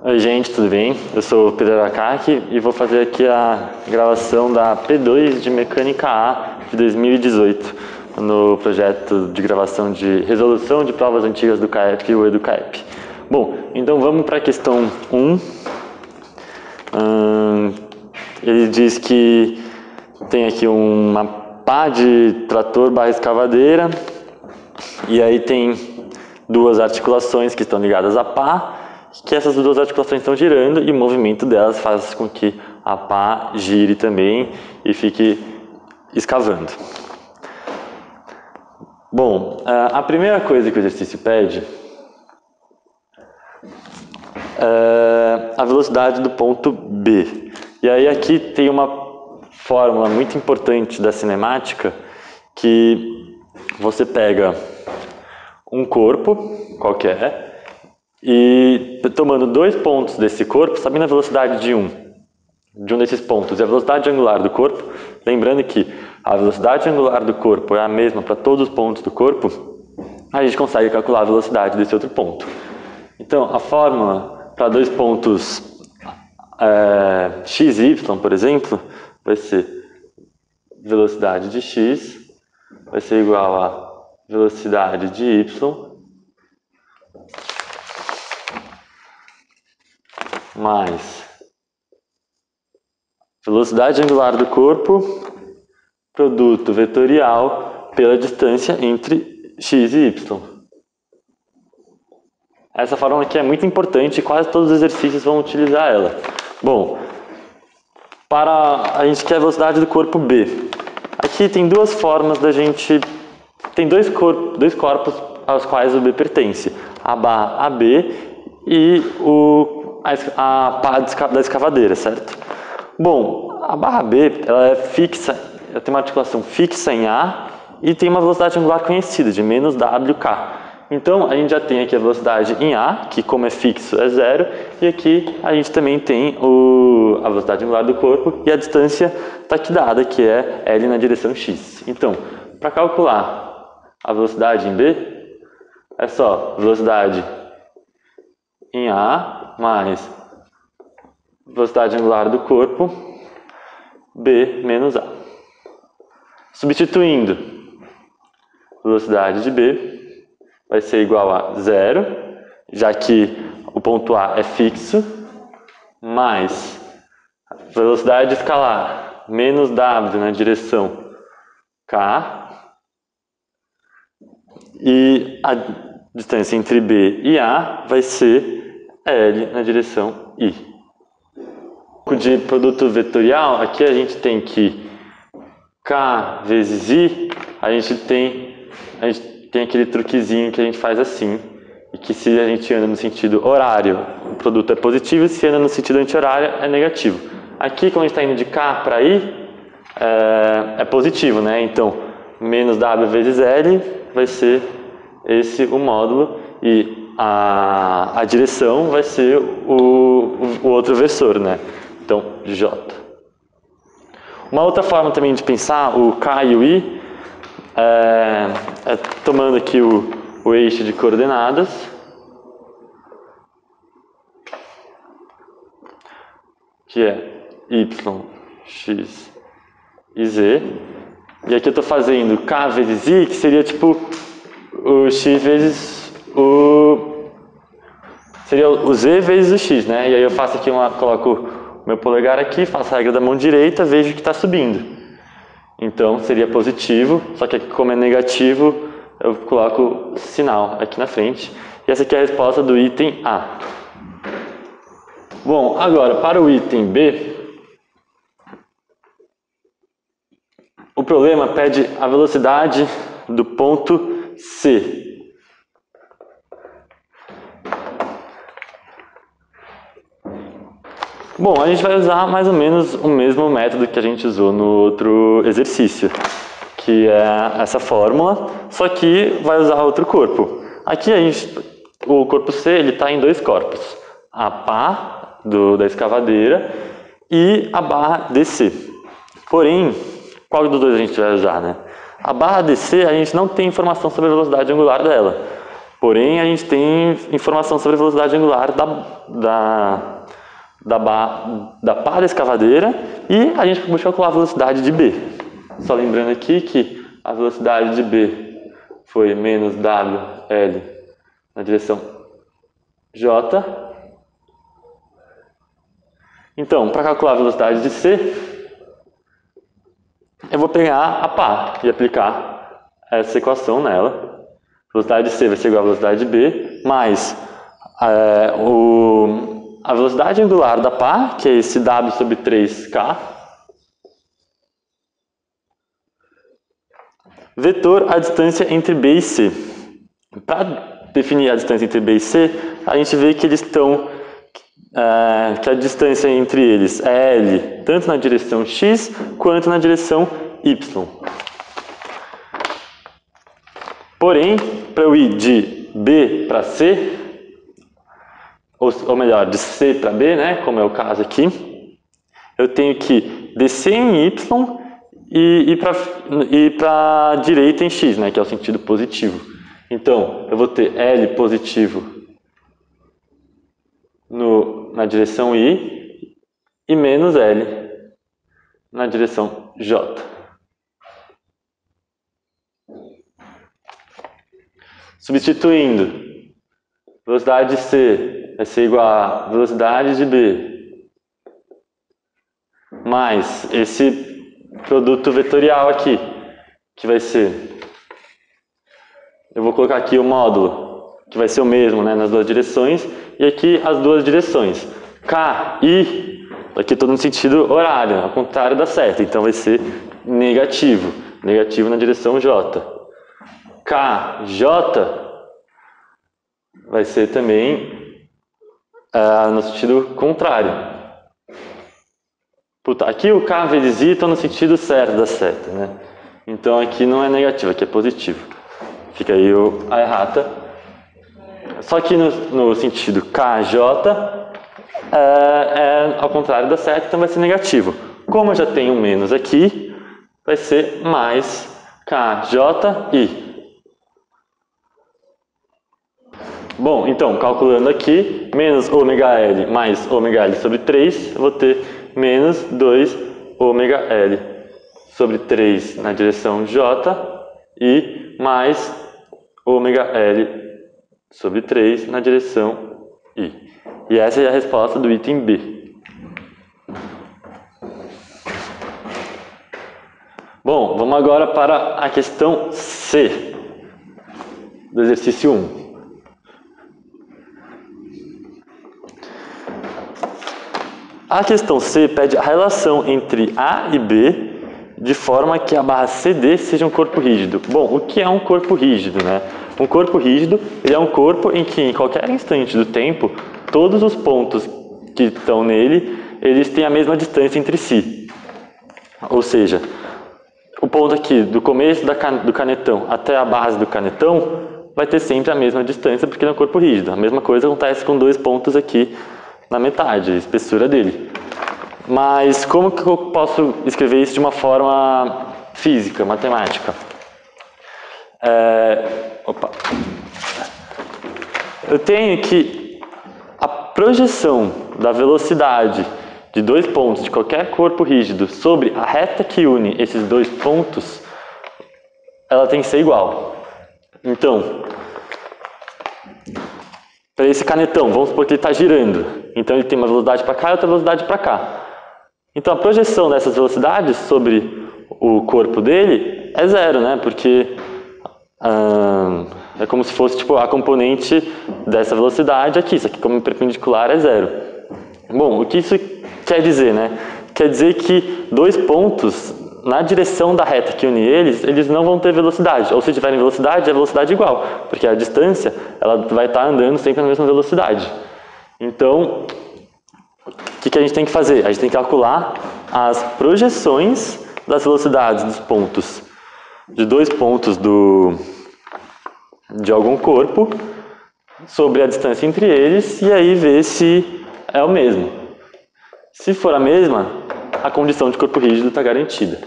Oi gente, tudo bem? Eu sou o Pedro Aracaki e vou fazer aqui a gravação da P2 de Mecânica A de 2018 no projeto de gravação de resolução de provas antigas do CAEP, o EduCAEP. Bom, então vamos para a questão 1. Ele diz que tem aqui uma pá de trator barra escavadeira e aí tem duas articulações que estão ligadas à pá, que essas duas articulações estão girando e o movimento delas faz com que a pá gire também e fique escavando. Bom, a primeira coisa que o exercício pede é a velocidade do ponto B. E aí aqui tem uma fórmula muito importante da cinemática que você pega um corpo qualquer e tomando dois pontos desse corpo, sabendo a velocidade de um desses pontos e a velocidade angular do corpo, lembrando que a velocidade angular do corpo é a mesma para todos os pontos do corpo, a gente consegue calcular a velocidade desse outro ponto. Então, a fórmula para dois pontos x e y, por exemplo, vai ser velocidade de x vai ser igual a velocidade de y mais velocidade angular do corpo, produto vetorial pela distância entre x e y. Essa fórmula aqui é muito importante e quase todos os exercícios vão utilizar ela. Bom, a gente quer a velocidade do corpo B. Aqui tem duas formas da gente... Tem dois corpos aos quais o B pertence. A barra AB e a pá da escavadeira, certo? Bom, a barra B ela é fixa, ela tem uma articulação fixa em A e tem uma velocidade angular conhecida, de menos WK. Então, a gente já tem aqui a velocidade em A, que como é fixo é 0, e aqui a gente também tem a velocidade angular do corpo e a distância está aqui dada, que é L na direção X. Então, para calcular a velocidade em B, é só velocidade em A mais velocidade angular do corpo, B menos A. Substituindo, velocidade de B vai ser igual a 0, já que o ponto A é fixo, mais velocidade escalar menos W na direção K, e a distância entre B e A vai ser L na direção I. De produto vetorial, aqui a gente tem que K vezes I, a gente tem aquele truquezinho que a gente faz assim, e que se a gente anda no sentido horário, o produto é positivo, e se anda no sentido anti-horário, é negativo. Aqui, quando a gente está indo de K para I, é positivo, né? Então, menos W vezes L vai ser esse o módulo, e a direção vai ser o outro versor, né? Então, J. Uma outra forma também de pensar o K e o I tomando aqui o eixo de coordenadas, que é Y, X e Z. E aqui eu estou fazendo K vezes I, que seria tipo o X vezes seria o Z vezes o X, né? E aí eu faço aqui coloco o meu polegar aqui, faço a regra da mão direita, vejo que está subindo. Então, seria positivo, só que aqui como é negativo, eu coloco sinal aqui na frente. E essa aqui é a resposta do item A. Bom, agora, para o item B, o problema pede a velocidade do ponto C. Bom, a gente vai usar mais ou menos o mesmo método que a gente usou no outro exercício, que é essa fórmula, só que vai usar outro corpo. Aqui o corpo C está em dois corpos, a pá da escavadeira e a barra DC. Porém, qual dos dois a gente vai usar, né? A barra DC a gente não tem informação sobre a velocidade angular dela. Porém, a gente tem informação sobre a velocidade angular da pá da escavadeira e a gente acabou de calcular a velocidade de B. Só lembrando aqui que a velocidade de B foi menos WL na direção J. Então, para calcular a velocidade de C, eu vou pegar a pá e aplicar essa equação nela. A velocidade de C vai ser igual à velocidade de B, mais a velocidade angular da pá, que é esse W sobre 3K, vetor a distância entre B e C. Para definir a distância entre B e C, a gente vê que eles estão, que a distância entre eles é L, tanto na direção X quanto na direção Y. Porém, para eu ir de B para C, ou melhor, de C para B, né, como é o caso aqui, eu tenho que descer em Y e ir para a direita em X, né, que é o sentido positivo. Então, eu vou ter L positivo na direção I e menos L na direção J. Substituindo, velocidade de C vai ser igual a velocidade de B mais esse produto vetorial aqui, que vai ser, eu vou colocar aqui o módulo, que vai ser o mesmo, né, nas duas direções, e aqui as duas direções. K, I, aqui todo no sentido horário, ao contrário da seta, então vai ser negativo, negativo na direção J. K, J vai ser também no sentido contrário. Puta, aqui o K vezes I está no sentido certo da seta, né? Então aqui não é negativo, aqui é positivo. Fica aí a errata. Só que no sentido KJ é ao contrário da seta, então vai ser negativo. Como eu já tenho um menos aqui, vai ser mais KJI. Bom, então, calculando aqui, menos ômega-L mais ômega-L sobre 3, eu vou ter menos 2 ômega-L sobre 3 na direção J e mais ômega-L sobre 3 na direção I. E essa é a resposta do item B. Bom, vamos agora para a questão C do exercício 1. A questão C pede a relação entre A e B de forma que a barra CD seja um corpo rígido. Bom, o que é um corpo rígido, né? Um corpo rígido ele é um corpo em que, em qualquer instante do tempo, todos os pontos que estão nele, eles têm a mesma distância entre si. Ou seja, o ponto aqui do começo do canetão até a base do canetão vai ter sempre a mesma distância porque ele é um corpo rígido. A mesma coisa acontece com dois pontos aqui na metade, a espessura dele. Mas como que eu posso escrever isso de uma forma física, matemática? Eu tenho que a projeção da velocidade de dois pontos de qualquer corpo rígido sobre a reta que une esses dois pontos, ela tem que ser igual. Então, para esse canetão, vamos supor que ele está girando. Então ele tem uma velocidade para cá e outra velocidade para cá. Então a projeção dessas velocidades sobre o corpo dele é zero, né? Porque é como se fosse tipo, a componente dessa velocidade aqui. Isso aqui como perpendicular é zero. Bom, o que isso quer dizer, né? Quer dizer que dois pontos na direção da reta que une eles não vão ter velocidade. Ou se tiverem velocidade, é velocidade igual. Porque a distância ela vai estar andando sempre na mesma velocidade. Então, o que a gente tem que fazer? A gente tem que calcular as projeções das velocidades dos pontos, de dois pontos de algum corpo, sobre a distância entre eles, e aí ver se é o mesmo. Se for a mesma, a condição de corpo rígido está garantida.